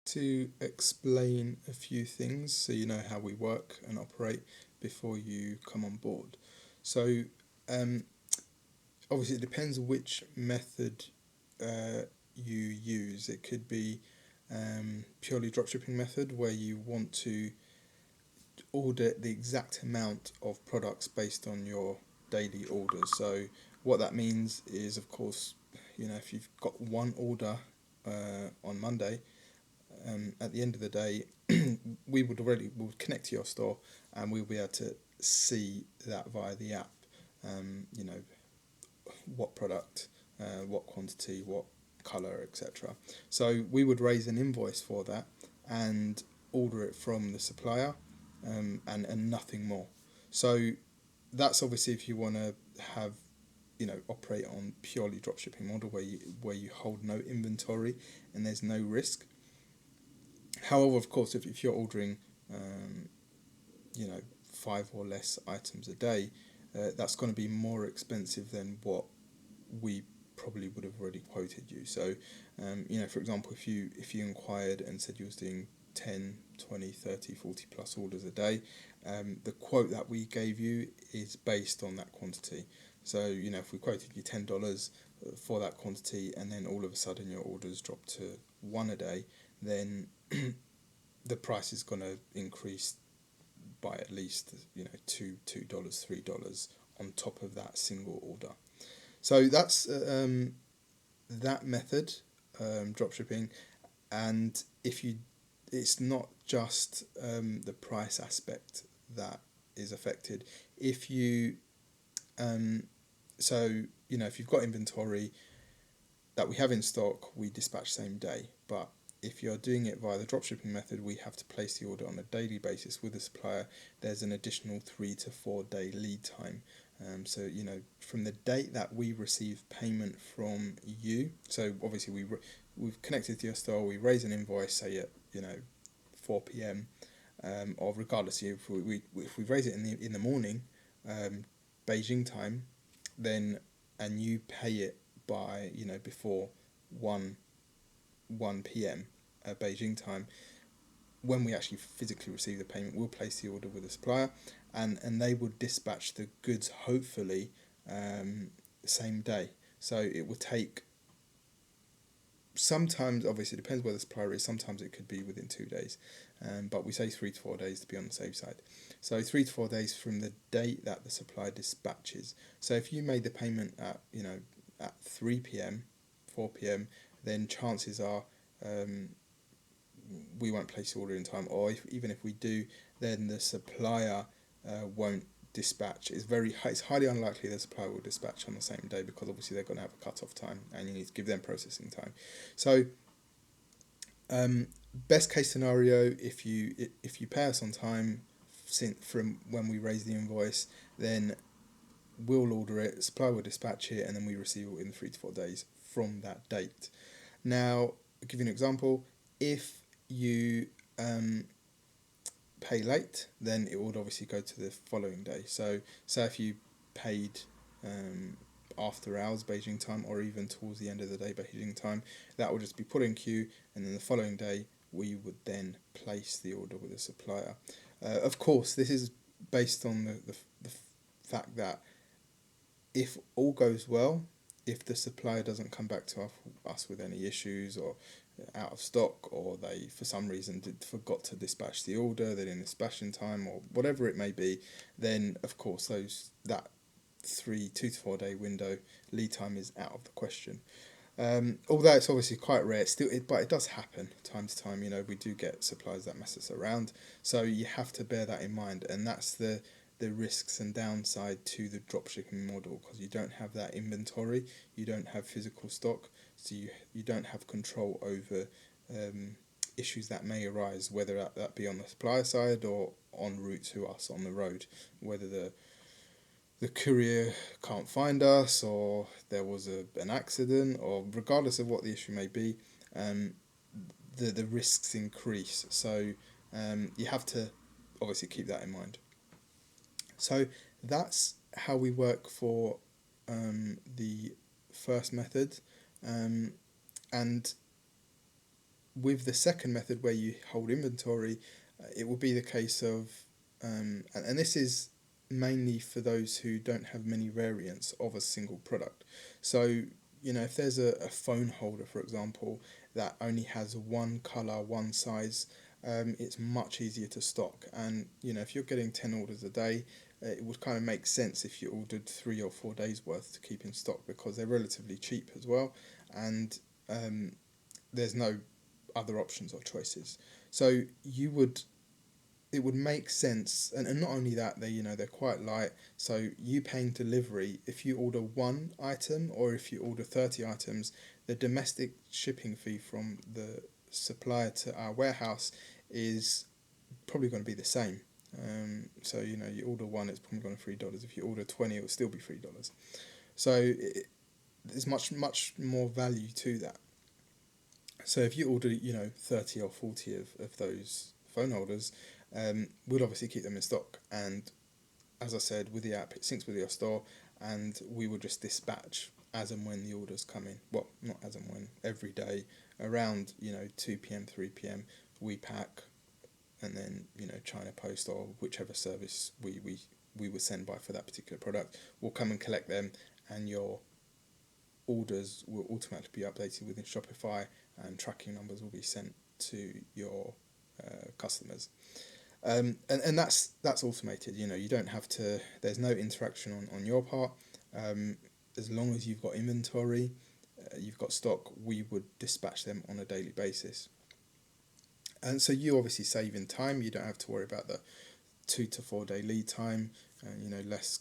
To explain a few things so you know how we work and operate before you come on board. So, um, obviously, it depends which method you use. It could be purely dropshipping method where you want to order the exact amount of products based on your daily orders. So, what that means is, of course, if you've got one order on Monday, at the end of the day, we would connect to your store, and we'll be able to see that via the app. You know what product, what quantity, what color, etc. So we would raise an invoice for that and order it from the supplier, and nothing more. So that's obviously if you want to have operate on purely dropshipping model where you hold no inventory and there's no risk. However, of course, if you're ordering, um, you know, five or less items a day, that's going to be more expensive than what we probably would have already quoted you. So, for example, if you inquired and said you was doing 10, 20, 30, 40 plus orders a day, the quote that we gave you is based on that quantity. So, if we quoted you $10 for that quantity and then all of a sudden your orders drop to one a day, then the price is going to increase by at least $2, $3 on top of that single order. So that's that method, dropshipping. And if you, it's not just the price aspect that is affected. If you um, so if you've got inventory that we have in stock, we dispatch same day. But if you're doing it via the dropshipping method, we have to place the order on a daily basis with the supplier. There's an additional 3 to 4 day lead time. So from the date that we receive payment from you. So obviously we've connected to your store. We raise an invoice, say at 4 p.m. Or regardless, if we raise it in the morning, Beijing time, then and you pay it by before 1 1 p.m. Beijing time, when we actually physically receive the payment, we'll place the order with the supplier, and they will dispatch the goods hopefully same day. So it will take, sometimes obviously it depends where the supplier is. Sometimes it could be within 2 days, but we say 3 to 4 days to be on the safe side. So 3 to 4 days from the date that the supplier dispatches. So if you made the payment at 3 p.m., 4 p.m., then chances are we won't place the order in time, or even if we do, then the supplier won't dispatch. It's highly unlikely the supplier will dispatch on the same day, because obviously they're going to have a cut off time and you need to give them processing time. So best case scenario, if you pay us on time from when we raise the invoice, then we'll order it, supplier will dispatch it, and then we receive it in 3 to 4 days from that date. Now, I'll give you an example. If you pay late, then it would obviously go to the following day. So, say if you paid after hours Beijing time, or even towards the end of the day Beijing time, that would just be put in queue, and then the following day we would then place the order with the supplier. Of course, this is based on the fact that if all goes well, if the supplier doesn't come back to us with any issues, or out of stock, or they for some reason forgot to dispatch the order, they didn't dispatch in time, or whatever it may be, then of course that 2 to 4 day window lead time is out of the question. Although it's obviously quite rare, but it does happen time to time. We do get suppliers that mess us around, so you have to bear that in mind, and that's the risks and downside to the dropshipping model, because you don't have that inventory, you don't have physical stock, so you don't have control over issues that may arise, whether that be on the supplier side or en route to us on the road, whether the courier can't find us, or there was an accident, or regardless of what the issue may be, the risks increase. So you have to obviously keep that in mind. So that's how we work for the first method, and with the second method where you hold inventory, it will be the case of, and this is mainly for those who don't have many variants of a single product. So, if there's a phone holder, for example, that only has one color, one size, it's much easier to stock. And, if you're getting 10 orders a day, it would kind of make sense if you ordered 3 or 4 days worth to keep in stock, because they're relatively cheap as well. And there's no other options or choices. So it would make sense, and not only that, they're quite light. So you paying delivery, if you order one item or if you order 30 items, the domestic shipping fee from the supplier to our warehouse is probably going to be the same. So you order one, it's probably going to $3. If you order 20, it will still be $3. So there's much more value to that. So if you order 30 or 40 of those phone holders, we'll obviously keep them in stock. And as I said, with the app, it syncs with your store, and we will just dispatch as and when the orders come in. Well, not as and when, every day around 2 p.m. 3 p.m. we pack, and then China Post or whichever service we would send by for that particular product will come and collect them, and your orders will automatically be updated within Shopify, and tracking numbers will be sent to your customers. And that's automated. You don't have to. There's no interaction on your part. As long as you've got inventory, you've got stock, we would dispatch them on a daily basis. And so you obviously save in time. You don't have to worry about the 2 to 4 day lead time, and less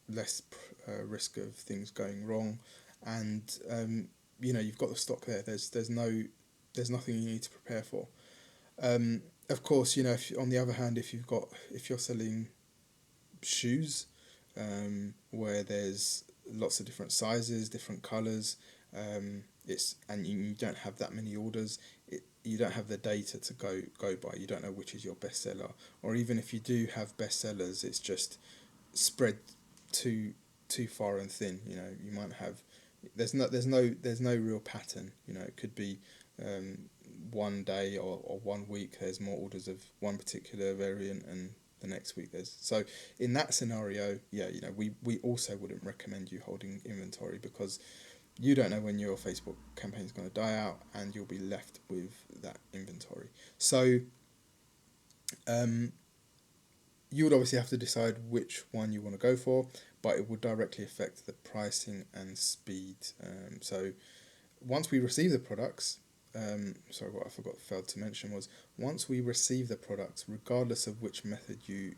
risk of things going wrong, and you've got the stock there. There's nothing you need to prepare for. Of course, if, on the other hand, if you're selling shoes, where there's lots of different sizes, different colors, and you don't have that many orders, you don't have the data to go by. You don't know which is your bestseller, or even if you do have bestsellers, it's just spread too far and thin. You might have, there's no real pattern. It could be one day or 1 week there's more orders of one particular variant, and the next week there's, so in that scenario, we also wouldn't recommend you holding inventory, because you don't know when your Facebook campaign is going to die out, and you'll be left with that inventory. So you would obviously have to decide which one you want to go for, but it will directly affect the pricing and speed. So once we receive the products, sorry, what I failed to mention was, once we receive the products, regardless of which method you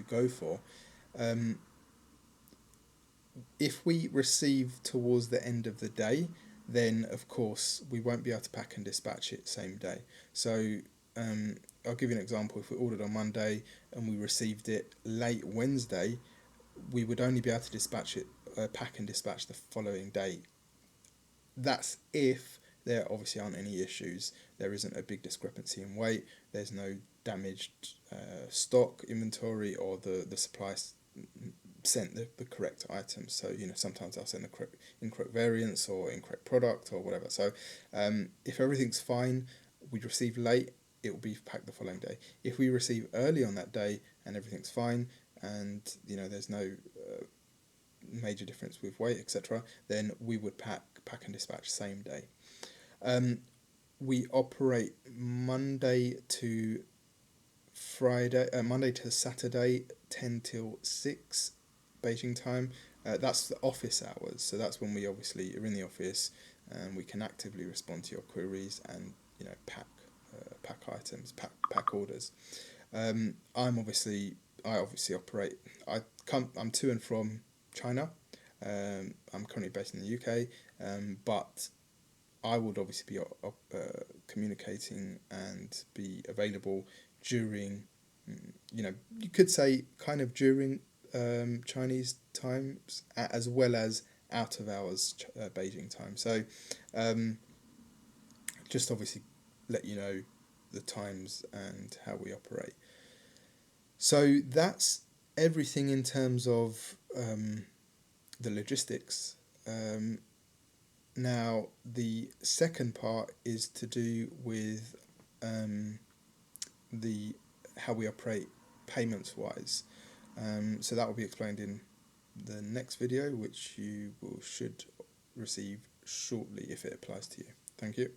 go for, if we receive towards the end of the day, then of course we won't be able to pack and dispatch it same day. So I'll give you an example. If we ordered on Monday and we received it late Wednesday, we would only be able to dispatch it, pack and dispatch the following day. That's if there obviously aren't any issues. There isn't a big discrepancy in weight. There's no damaged stock inventory, or the supply sent the correct items. So sometimes I'll send the incorrect variants or incorrect product or whatever. So if everything's fine, we receive late, it will be packed the following day. If we receive early on that day and everything's fine, and there's no major difference with weight, etc., then we would pack and dispatch same day. We operate Monday to Saturday, 10 till 6 Beijing time. That's the office hours, so that's when we obviously are in the office, and we can actively respond to your queries and pack items, pack orders. I obviously operate. I'm to and from China. I'm currently based in the UK, but I would obviously be communicating and be available during, you could say kind of during Chinese times, as well as out of hours Beijing time. So just obviously let you know the times and how we operate. So that's everything in terms of the logistics. Now, the second part is to do with the how we operate payments wise. So that will be explained in the next video, which you should receive shortly if it applies to you. Thank you.